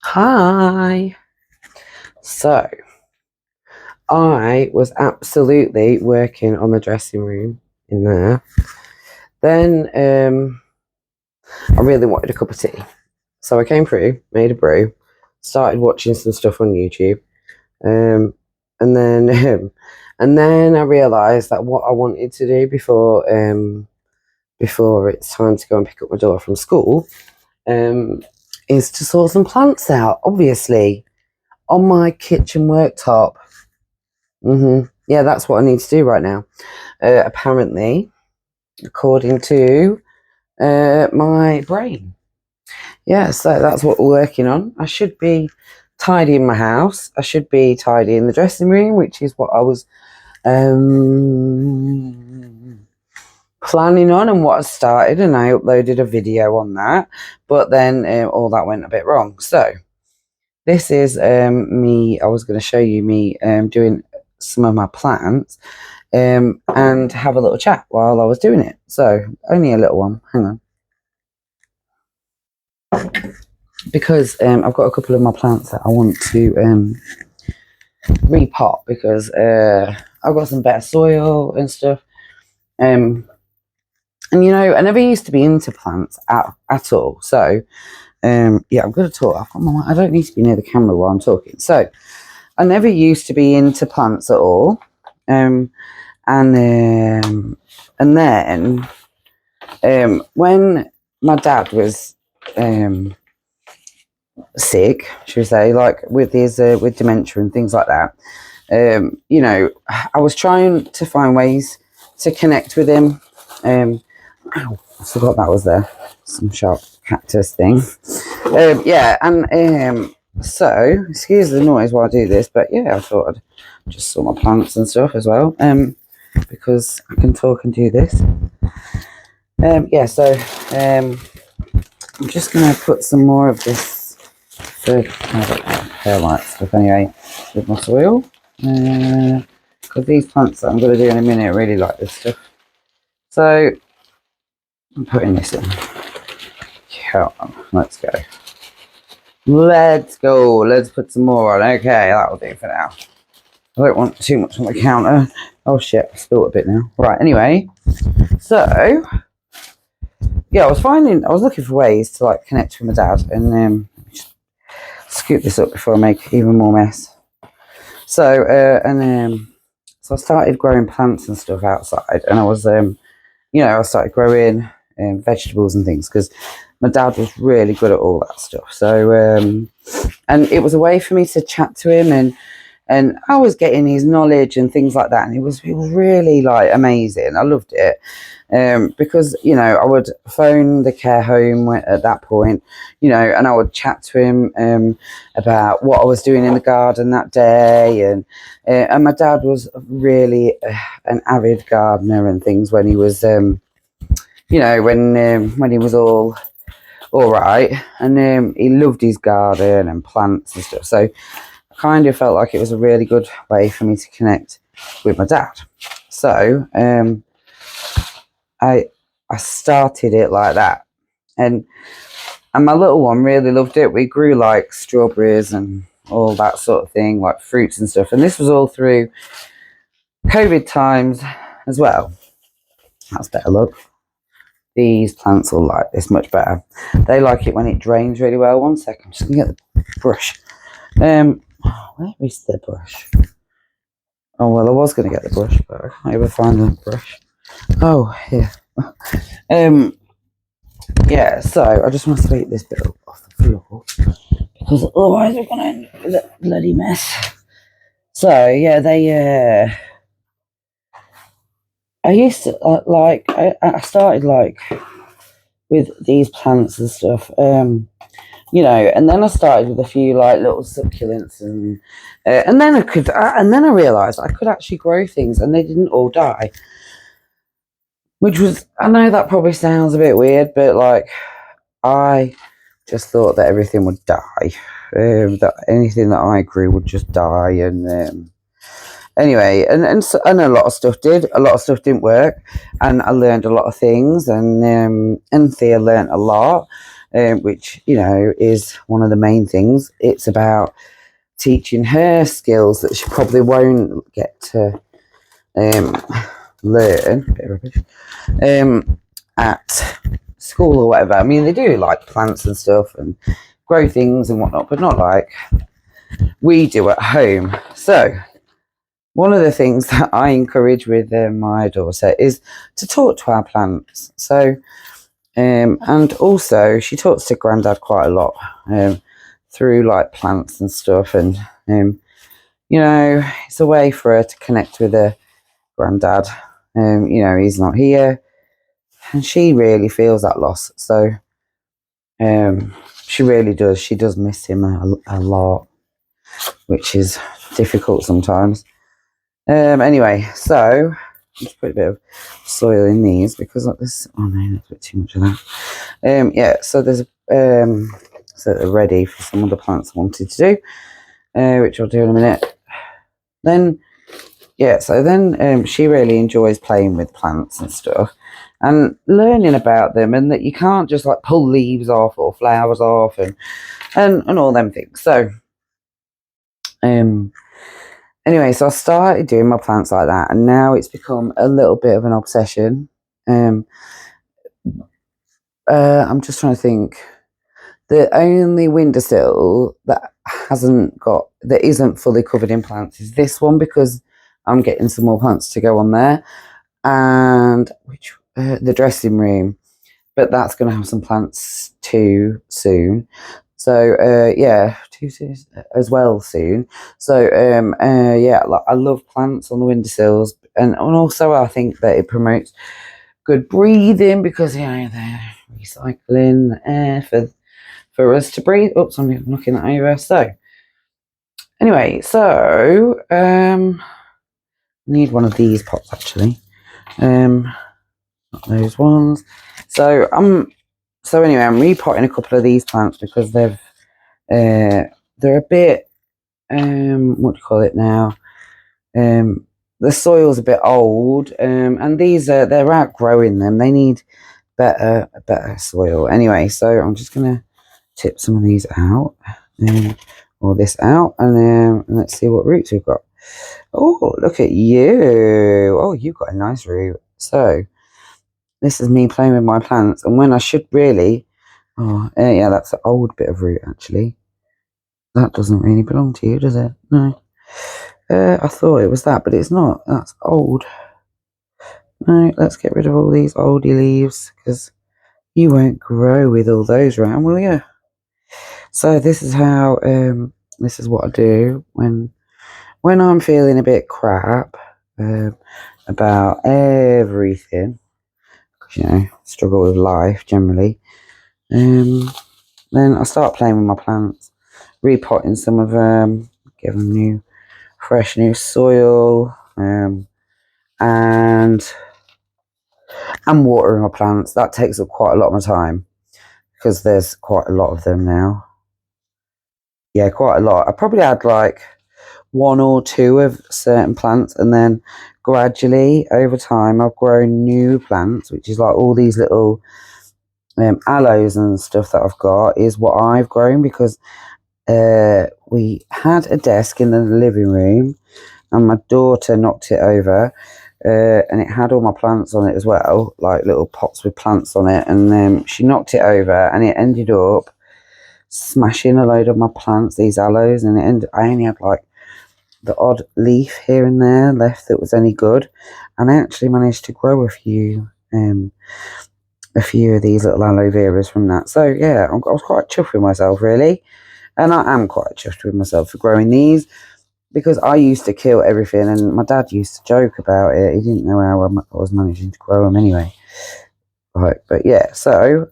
Hi. So, I was absolutely working on the dressing room in there. Then I really wanted a cup of tea. So I came through, made a brew, started watching some stuff on YouTube. Um, and then and then I realised that what I wanted to do before it's time to go and pick up my daughter from school um, is to sort some plants out, obviously, on my kitchen worktop. Yeah, that's what I need to do right now. Apparently, according to my brain. Yeah, so that's what we're working on. I should be tidying my house. I should be tidying the dressing room, which is what I was planning on and what I started. And I uploaded a video on that, but then all that went a bit wrong. So this is me. I was going to show you me doing some of my plants. And have a little chat while I was doing it. So only a little one. Hang on. Because I've got a couple of my plants that I want to repot because I've got some better soil and stuff. And you know, I never used to be into plants at all. So yeah, I'm going to talk. I don't need to be near the camera while I'm talking. So I never used to be into plants at all. And then when my dad was sick, should we say, like with his with dementia and things like that, you know, I was trying to find ways to connect with him. Ow, I forgot that was there. Some sharp cactus thing. Yeah, and so excuse the noise while I do this, but yeah, I thought I'd just sort my plants and stuff as well. Because I can talk and do this. Yeah, so I'm just gonna put some more of this hair light stuff anyway with my soil. Because these plants that I'm gonna do in a minute really like this stuff. So I'm putting this in. Come on, let's go. Let's go. Let's put some more on. Okay, that'll do for now. I don't want too much on the counter. Oh shit, I spilled a bit now. Right, anyway. So yeah, I was looking for ways to like connect with my dad and just scoop this up before I make even more mess. So so I started growing plants and stuff outside, and I was you know, I started growing vegetables and things because my dad was really good at all that stuff. So and it was a way for me to chat to him, and I was getting his knowledge and things like that, and it was really like amazing. I loved it. Because you know, I would phone the care home at that point, you know, and I would chat to him about what I was doing in the garden that day, and my dad was really an avid gardener and things when he was, you know, when he was all right, and he loved his garden and plants and stuff. So I kind of felt like it was a really good way for me to connect with my dad. So I started it like that, and my little one really loved it. We grew like strawberries and all that sort of thing, like fruits and stuff. And this was all through COVID times as well. That's better look. These plants will like this much better. They like it when it drains really well. One second, I'm just gonna get the brush. Where is the brush? Oh well, I was gonna get the brush, but I can't even find the brush. Oh, here. Yeah, so I just want to sweep this bit up off the floor because otherwise we're gonna end up with a bloody mess. So yeah, I used to like I started like with these plants and stuff, you know, and then I started with a few like little succulents, and then and then I realised I could actually grow things and they didn't all die. Which was, I know that probably sounds a bit weird, but like, I just thought that everything would die. That anything that I grew would just die. And anyway, and a lot of stuff did. A lot of stuff didn't work. And I learned a lot of things. And Thea learned a lot. which, you know, is one of the main things. It's about teaching her skills that she probably won't get to learn at school or whatever. I mean, they do like plants and stuff and grow things and whatnot, but not like we do at home. So one of the things that I encourage with my daughter is to talk to our plants. So and also she talks to Grandad quite a lot through like plants and stuff, and you know, it's a way for her to connect with her Grandad. You know, he's not here, and she really feels that loss. So she really does. She does miss him a lot, which is difficult sometimes. Anyway, so let's put a bit of soil in these because like this. Oh no, that's a bit too much of that. Yeah, so there's so they're ready for some of the plants I wanted to do, which I'll do in a minute. Then, yeah, so then she really enjoys playing with plants and stuff and learning about them, and that you can't just like pull leaves off or flowers off and all them things. So, anyway, so I started doing my plants like that, and now it's become a little bit of an obsession. I'm just trying to think. The only windowsill that isn't fully covered in plants is this one, because I'm getting some more plants to go on there, and the dressing room, but that's going to have some plants too soon. So yeah, too soon as well soon. So yeah, I love plants on the windowsills, and also I think that it promotes good breathing, because you know they're recycling air for us to breathe. Oops, I'm knocking that over. So anyway, so need one of these pots actually. Not those ones. So anyway, I'm repotting a couple of these plants because they're a bit what do you call it now? The soil's a bit old, and they're outgrowing them. They need better soil. Anyway, so I'm just gonna tip some of these out, or this out, and let's see what roots we've got. Oh, look at you! Oh, you've got a nice root. So this is me playing with my plants, and when I should really, yeah, that's an old bit of root actually. That doesn't really belong to you, does it? No. I thought it was that, but it's not. That's old. No, let's get rid of all these oldie leaves, because you won't grow with all those around, will you? So this is how, this is what I do when I'm feeling a bit crap about everything, because, you know, struggle with life generally. Then I start playing with my plants, repotting some of them, give them fresh new soil, and watering my plants. That takes up quite a lot of my time, because there's quite a lot of them now. Yeah, quite a lot. I probably had like one or two of certain plants, and then gradually over time I've grown new plants, which is like all these little aloes and stuff that I've got is what I've grown, because we had a desk in the living room and my daughter knocked it over, and it had all my plants on it as well, like little pots with plants on it, and then she knocked it over and it ended up smashing a load of my plants, these aloes, and I only had like the odd leaf here and there left that was any good, and I actually managed to grow a few of these little aloe veras from that. So yeah, I was quite chuffed with myself really, and I am quite chuffed with myself for growing these, because I used to kill everything, and my dad used to joke about it. He didn't know how I was managing to grow them anyway. Right, but yeah, so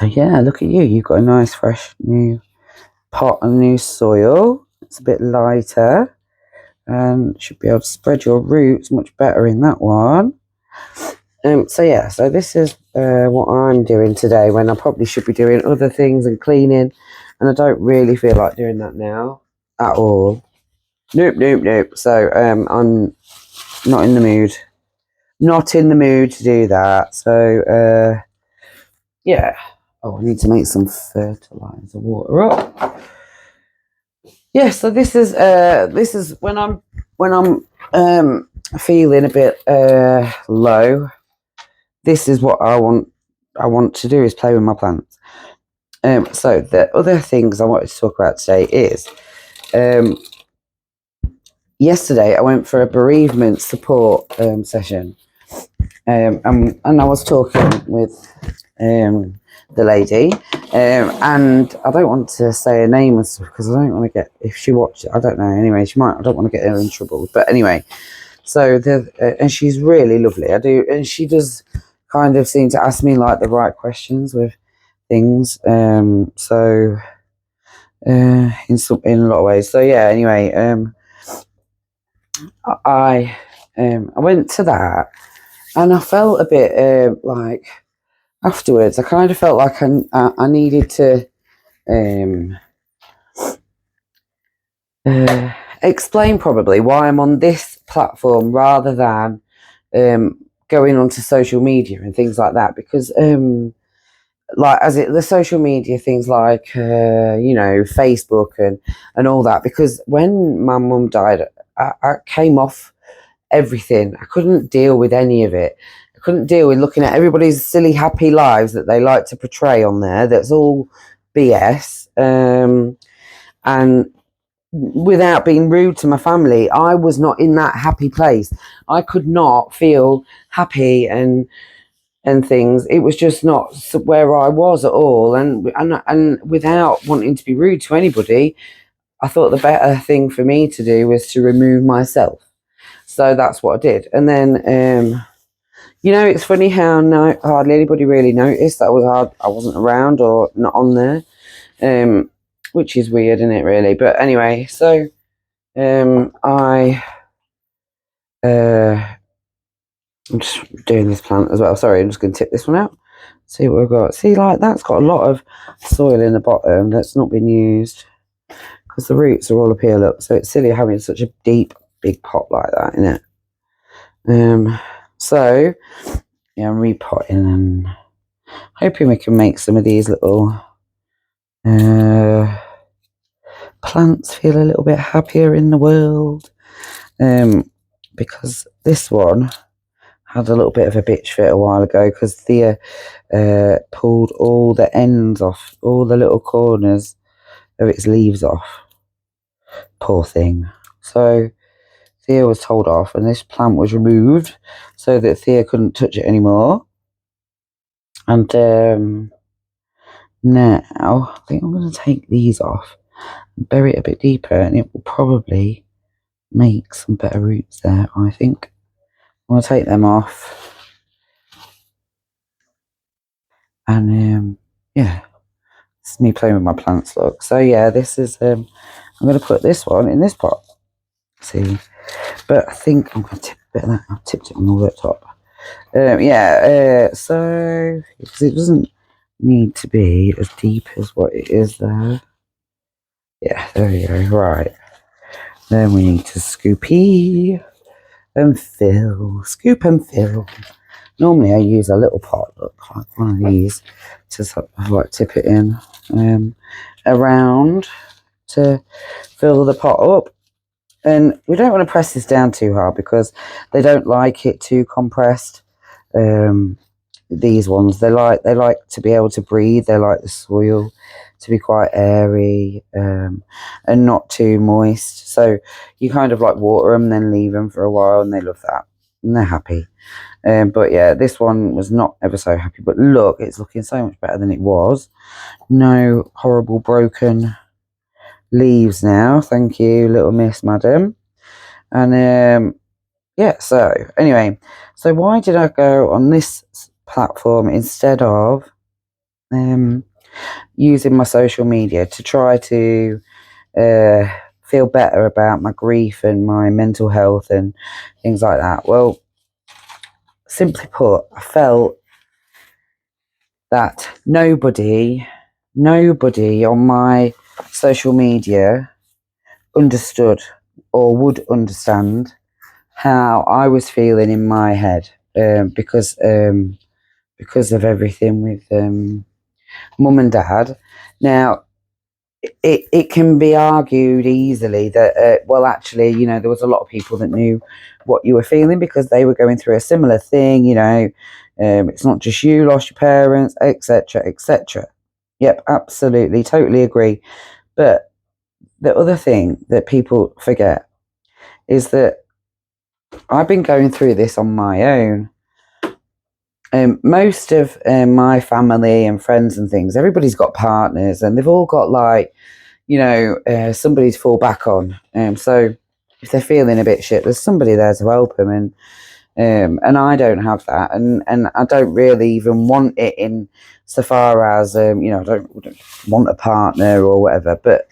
yeah, look at you. You've got a nice fresh new pot and new soil. It's a bit lighter, and should be able to spread your roots much better in that one. So yeah, so this is what I'm doing today, when I probably should be doing other things and cleaning, and I don't really feel like doing that now at all. Nope. So I'm not in the mood to do that. So yeah. Oh, I need to make some fertilizer water up. Yeah, so this is when I'm feeling a bit low. This is what I want to do, is play with my plants. So the other things I wanted to talk about today is yesterday I went for a bereavement support session, and I was talking with the lady, and I don't want to say her name and stuff because I don't want to get, if she watched it, I don't know, anyway, she might, I don't want to get her in trouble, but anyway, so and she's really lovely, and she does kind of seem to ask me like the right questions with things, so in a lot of ways. So yeah, anyway, I went to that, and I felt a bit like afterwards I kind of felt like I needed to explain probably why I'm on this platform rather than going onto social media and things like that, because like the social media things like you know, Facebook and all that, because when my mum died, I came off everything. I couldn't deal with any of it. I couldn't deal with looking at everybody's silly happy lives that they like to portray on there. That's all BS. And without being rude to my family, I was not in that happy place. I could not feel happy and things. It was just not where I was at all. And without wanting to be rude to anybody, I thought the better thing for me to do was to remove myself. So that's what I did. And then you know, it's funny how hardly anybody really noticed that I wasn't around or not on there, which is weird, isn't it, really? But anyway, so I'm just doing this plant as well. Sorry, I'm just going to tip this one out. See what we've got. See, like, that's got a lot of soil in the bottom that's not been used because the roots are all up here, look. So it's silly having such a deep, big pot like that, isn't it? So, yeah, I'm repotting and hoping we can make some of these little plants feel a little bit happier in the world. Because this one had a little bit of a bitch fit a while ago because Thea pulled all the ends off, all the little corners of its leaves off. Poor thing. So Thea was told off and this plant was removed so that Thea couldn't touch it anymore. And now I think I'm going to take these off and bury it a bit deeper, and it will probably make some better roots there, I think. I'm going to take them off. And yeah, this is me playing with my plants, look. So yeah, this is I'm going to put this one in this pot. See, but I think I'm going to tip a bit of that. I've tipped it on the worktop. Yeah, so because it doesn't need to be as deep as what it is there. Yeah, there we go. Right, then we need to scoopy and fill, scoop and fill. Normally I use a little pot, look, like one of these, to sort of like tip it in around to fill the pot up. And we don't want to press this down too hard because they don't like it too compressed. These ones, they like to be able to breathe. They like the soil to be quite airy and not too moist. So you kind of like water them, then leave them for a while, and they love that. And they're happy. But yeah, this one was not ever so happy. But look, it's looking so much better than it was. No horrible broken leaves now. Thank you, little miss, madam. And yeah, so anyway, so why did I go on this platform instead of using my social media to try to feel better about my grief and my mental health and things like that? Well, simply put, I felt that nobody on my social media understood or would understand how I was feeling in my head, because because of everything with mum and dad. Now, it can be argued easily that, well, actually, you know, there was a lot of people that knew what you were feeling because they were going through a similar thing, you know. It's not just you lost your parents, etc., etc. Yep, absolutely, totally agree. But the other thing that people forget is that I've been going through this on my own. Most of my family and friends and things, everybody's got partners and they've all got, like, you know, somebody to fall back on. So if they're feeling a bit shit, there's somebody there to help them. And I don't have that, and I don't really even want it in so far as you know, I don't want a partner or whatever. But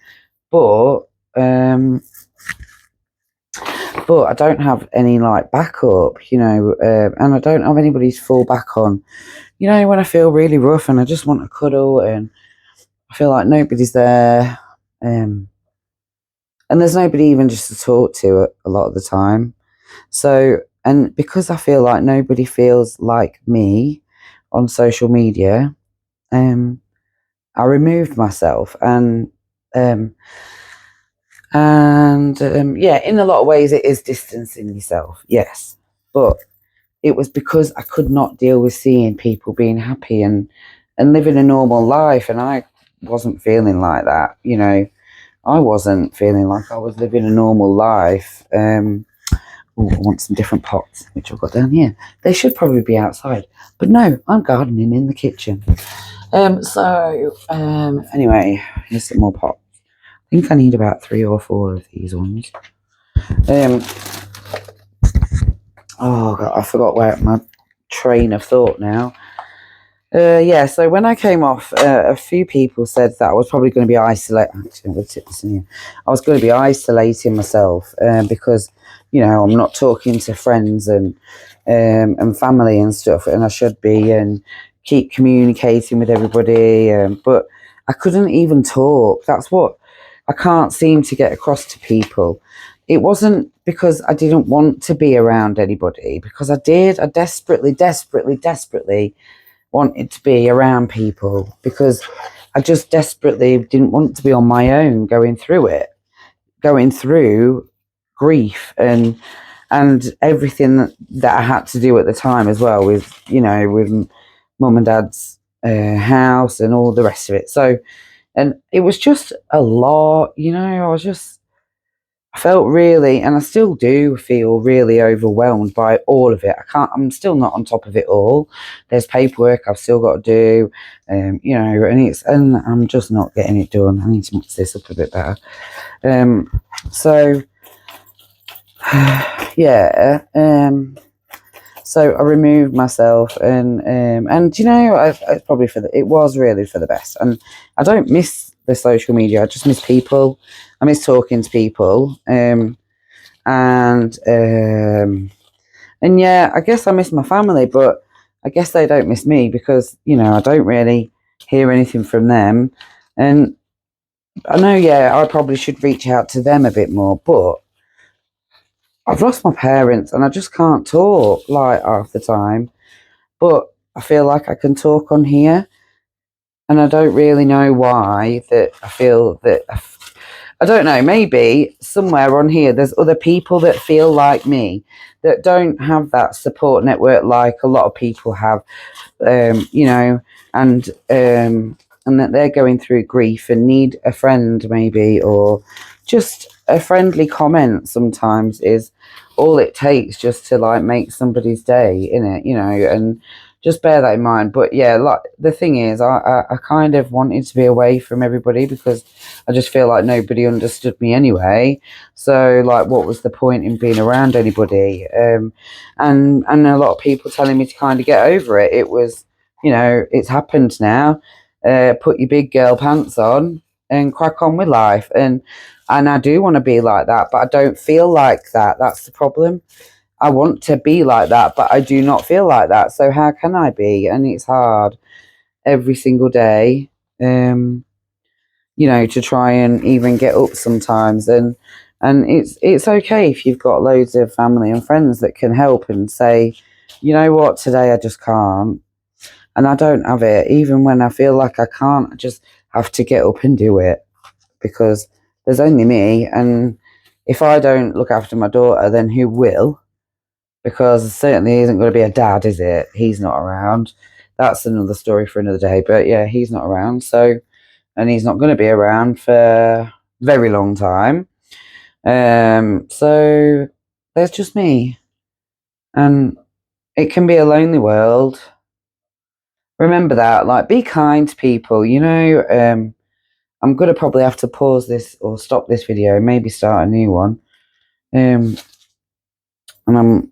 I don't have any, like, backup, you know, and I don't have anybody to fall back on. You know, when I feel really rough and I just want to cuddle and I feel like nobody's there, and there's nobody even just to talk to a lot of the time. So, and because I feel like nobody feels like me on social media, I removed myself, yeah, in a lot of ways it is distancing yourself, yes, but it was because I could not deal with seeing people being happy and living a normal life, and I wasn't feeling like that, you know. I wasn't feeling like I was living a normal life. Oh, I want some different pots, which I've got down here. They should probably be outside, but no, I'm gardening in the kitchen. Anyway, here's some more pots. I think I need about 3 or 4 of these ones. Oh God, I forgot where my train of thought now. Yeah, so when I came off, a few people said that I was probably going to be isolating. Actually, I'm going to tip this in here. I was going to be isolating myself because, you know, I'm not talking to friends and family and stuff, and I should be, and keep communicating with everybody. But I couldn't even talk. That's what I can't seem to get across to people. It wasn't because I didn't want to be around anybody, because I did. I desperately, desperately, desperately wanted to be around people, because I just desperately didn't want to be on my own going through grief and everything that I had to do at the time as well, with, you know, with mum and dad's house and all the rest of it. So, and it was just a lot, you know. I felt really, and I still do feel really overwhelmed by all of it. I'm still not on top of it all. There's paperwork I've still got to do, you know, and I'm just not getting it done. I need to mix this up a bit better. So, yeah, so I removed myself, and you know, it's probably it was really for the best. And I don't miss the social media. I just miss people. I miss talking to people. And yeah, I guess I miss my family, but I guess they don't miss me, because, you know, I don't really hear anything from them. And I know, yeah, I probably should reach out to them a bit more, but I've lost my parents and I just can't talk, like, half the time. But I feel like I can talk on here, and I don't really know why that I feel that I don't know, maybe somewhere on here there's other people that feel like me, that don't have that support network like a lot of people have, you know, and that they're going through grief and need a friend, maybe, or just a friendly comment sometimes is all it takes, just to, like, make somebody's day, in it, you know. And just bear that in mind. But yeah, like, the thing is, I kind of wanted to be away from everybody, because I just feel like nobody understood me anyway. So, like, what was the point in being around anybody? And a lot of people telling me to kind of get over it. It was, you know, it's happened now. Put your big girl pants on and crack on with life. And I do want to be like that, but I don't feel like that. That's the problem. I want to be like that, but I do not feel like that. So how can I be? And it's hard every single day, you know, to try and even get up sometimes. And it's okay if you've got loads of family and friends that can help and say, you know what, today I just can't. and I don't have it. Even when I feel like I can't, I just have to get up and do it, because there's only me, and if I don't look after my daughter, then who will? Because it certainly isn't going to be a dad, is it? He's not around. That's another story for another day. But yeah, he's not around. So, and he's not going to be around for a very long time. So there's just me, and it can be a lonely world. Remember that. Like, be kind to people. You know, I'm going to probably have to pause this or stop this video, maybe start a new one. And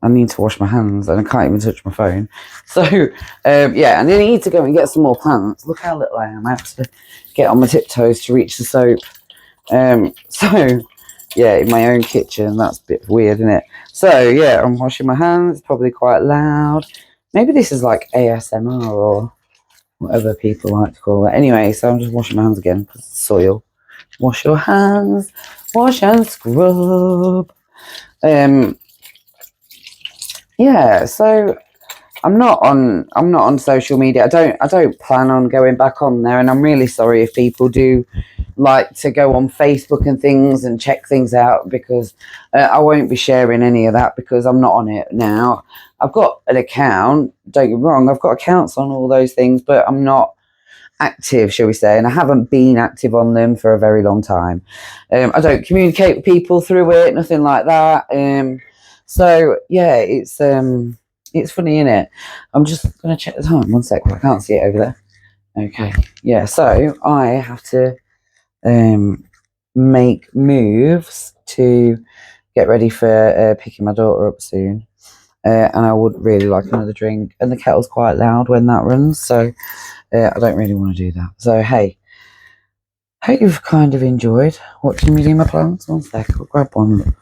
I need to wash my hands, and I can't even touch my phone. So, yeah, and then I need to go and get some more plants. Look how little I am. I have to get on my tiptoes to reach the soap. So, yeah, in my own kitchen, that's a bit weird, isn't it? So, yeah, I'm washing my hands. It's probably quite loud. Maybe this is like ASMR or whatever people like to call it. Anyway, so I'm just washing my hands again because it's soil. Wash your hands. Wash and scrub. Yeah, so I'm not on social media. I don't plan on going back on there, and I'm really sorry if people do like to go on Facebook and things and check things out, because I won't be sharing any of that because I'm not on it now. I've got an account, don't get me wrong, I've got accounts on all those things, but I'm not active, shall we say, and I haven't been active on them for a very long time. I don't communicate with people through it, nothing like that. So yeah, it's funny, innit? I'm just gonna check the time. One sec, I can't see it over there. Okay, yeah. So I have to make moves to get ready for picking my daughter up soon. And I would really like another drink. And the kettle's quite loud when that runs, so I don't really want to do that. So hey, hope you've kind of enjoyed watching me do my plants. One sec, I'll grab one,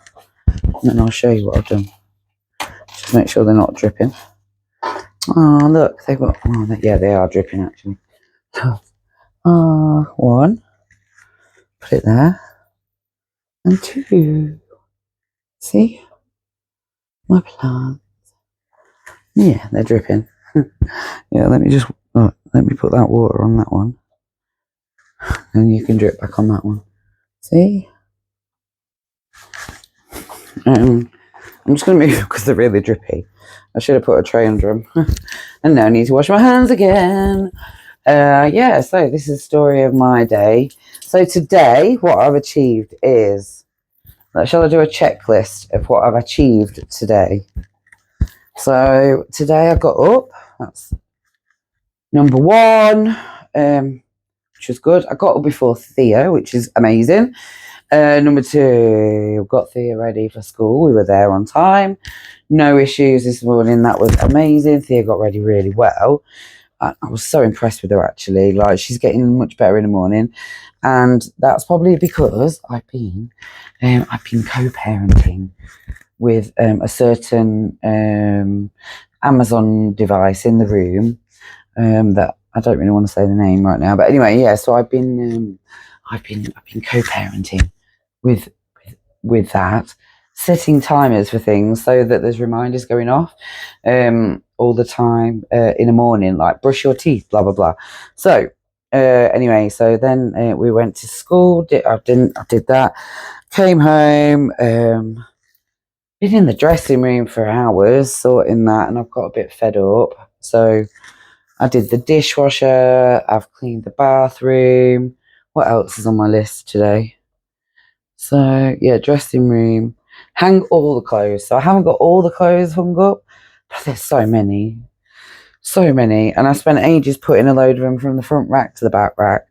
and then I'll show you what I've done. Just make sure they're not dripping. Oh, look, they've got, oh, yeah, they are dripping actually. One, put it there, and two. See? My plants. Yeah, they're dripping. Yeah, let me put that water on that one. And you can drip back on that one. See? I'm just going to move because they're really drippy. I should have put a tray under them. And now I need to wash my hands again. Yeah, so this is the story of my day. So today, what I've achieved is, shall I do a checklist of what I've achieved today? So today I got up. That's number one, which was good. I got up before Thea, which is amazing. Number two, got Thea ready for school. We were there on time. No issues this morning. That was amazing. Thea got ready really well. I was so impressed with her, actually. Like, she's getting much better in the morning, and that's probably because I've been co-parenting with a certain Amazon device in the room that I don't really want to say the name right now, but anyway, yeah. So I've been co-parenting with that, setting timers for things so that there's reminders going off all the time in the morning, like brush your teeth, blah blah blah. So anyway, so then we went to school. I did that. Came home. Been in the dressing room for hours sorting that, and I've got a bit fed up. So I did the dishwasher. I've cleaned the bathroom. What else is on my list today? So yeah, dressing room, hang all the clothes. So I haven't got all the clothes hung up, but there's so many, and I spent ages putting a load of them from the front rack to the back rack,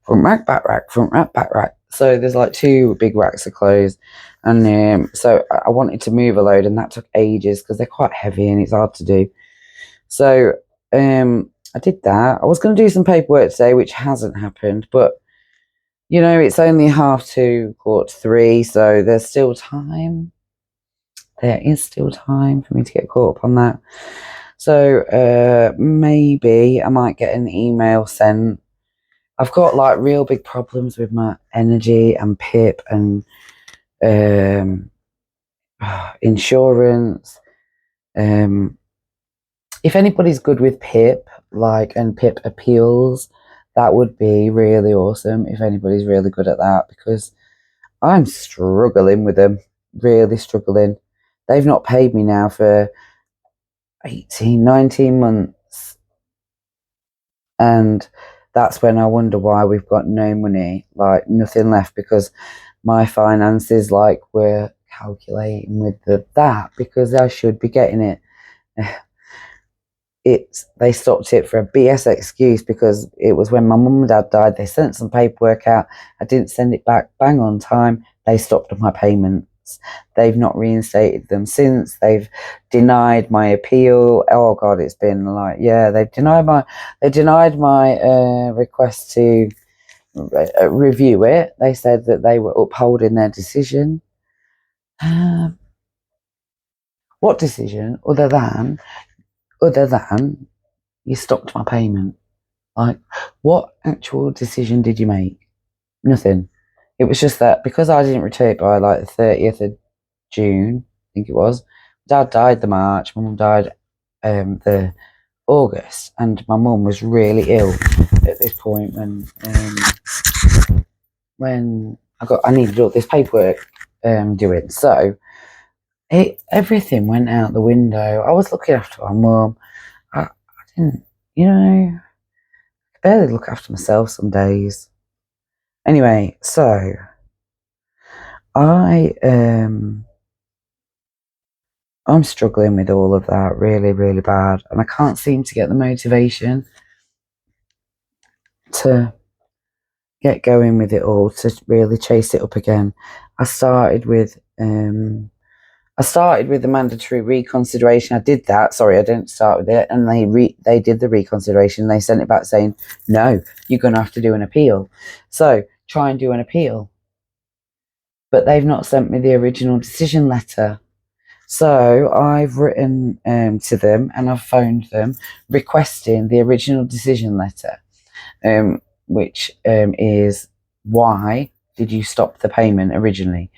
front rack, back rack, front rack, back rack. So there's like two big racks of clothes, and so I wanted to move a load, and that took ages because they're quite heavy and it's hard to do. So I did that. I was going to do some paperwork today, which hasn't happened, but you know, it's only 2:30, 3:15, so there's still time. There is still time for me to get caught up on that. So maybe I might get an email sent. I've got like real big problems with my energy and PIP and insurance. If anybody's good with PIP, like, and PIP appeals. That would be really awesome if anybody's really good at that, because I'm struggling with them, really struggling. They've not paid me now for 18, 19 months. And that's when I wonder why we've got no money, like nothing left, because my finances, like, were calculating with that, because I should be getting it. They stopped it for a BS excuse, because it was when my mum and dad died. They sent some paperwork out. I didn't send it back bang on time. They stopped my payments. They've not reinstated them since. They've denied my appeal. Oh God, it's been like, yeah, they've denied my request to review it. They said that they were upholding their decision. What decision other than you stopped my payment? Like, what actual decision did you make? Nothing. It was just that because I didn't return it by like the 30th of June, I think it was. Dad died the March, my mum died the August, and my mum was really ill at this point when I needed all this paperwork doing. So everything went out the window. I was looking after my mum. I didn't, I barely look after myself some days. Anyway, so I'm struggling with all of that really, really bad, and I can't seem to get the motivation to get going with it all, to really chase it up again. I started with the mandatory reconsideration. I did that. Sorry, I didn't start with it. And they did the reconsideration. They sent it back saying, no, you're going to have to do an appeal. So try and do an appeal. But they've not sent me the original decision letter. So I've written to them, and I've phoned them requesting the original decision letter, which is, why did you stop the payment originally?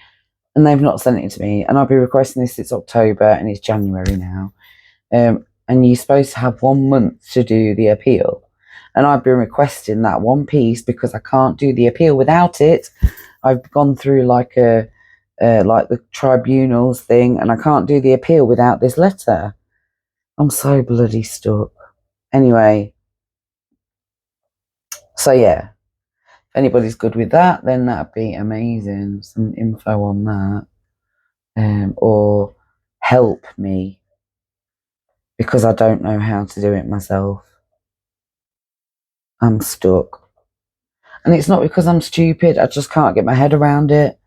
And they've not sent it to me, and I'll be requesting this. It's October and it's January now, and you're supposed to have 1 month to do the appeal, and I've been requesting that one piece because I can't do the appeal without it. I've gone through like the tribunals thing, and I can't do the appeal without this letter. I'm so bloody stuck. Anyway, so yeah, if anybody's good with that, then that'd be amazing. Some info on that. Or help me, because I don't know how to do it myself. I'm stuck. And it's not because I'm stupid. I just can't get my head around it.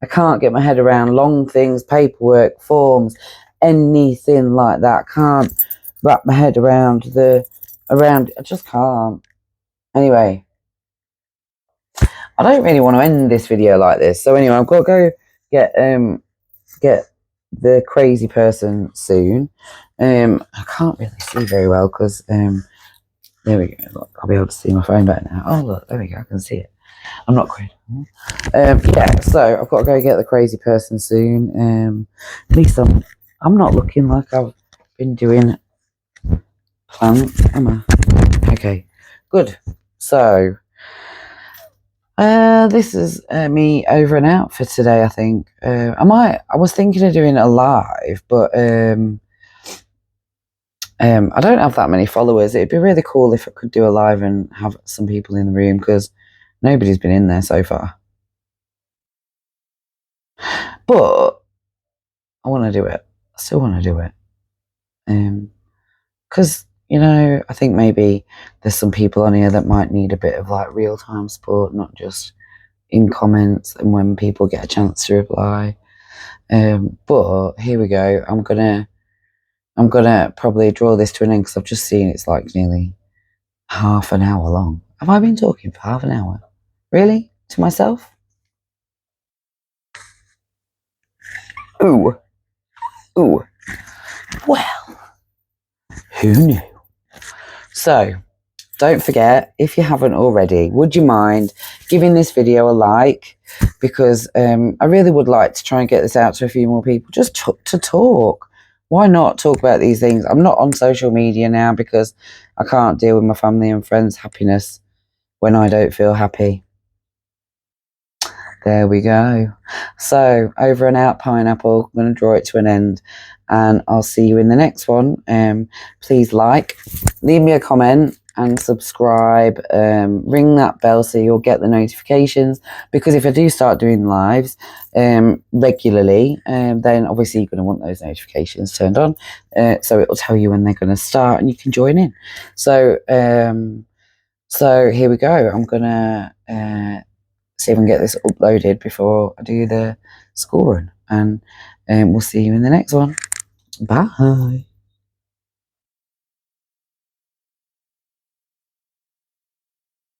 I can't get my head around long things, paperwork, forms, anything like that. I can't wrap my head around I just can't. Anyway, I don't really want to end this video like this. So anyway, I've got to go get the crazy person soon. I can't really see very well because there we go. Look, I'll be able to see my phone better now. Oh look, there we go. I can see it. I'm not quite. Yeah. So I've got to go get the crazy person soon. At least I'm not looking like I've been doing plants, am I? Okay. Good. So this is me over and out for today, I think. I was thinking of doing a live, but I don't have that many followers. It'd be really cool if I could do a live and have some people in the room, because nobody's been in there so far. But I want to do it. I still want to do it. Because, I think maybe there's some people on here that might need a bit of like real-time support, not just in comments and when people get a chance to reply. But here we go. I'm gonna probably draw this to an end, because I've just seen it's like nearly half an hour long. Have I been talking for half an hour? Really? To myself? Ooh. Well, who knew? So, don't forget, if you haven't already, would you mind giving this video a like? Because I really would like to try and get this out to a few more people, just to talk. Why not talk about these things? I'm not on social media now because I can't deal with my family and friends' happiness when I don't feel happy. There we go. So, over and out, pineapple. I'm going to draw it to an end, and I'll see you in the next one. Please like, leave me a comment, and subscribe. Ring that bell so you'll get the notifications, because if I do start doing lives regularly, then obviously you're going to want those notifications turned on, so it will tell you when they're going to start and you can join in. So here we go. I'm going to see if I can get this uploaded before I do the school run, and we'll see you in the next one. Bye.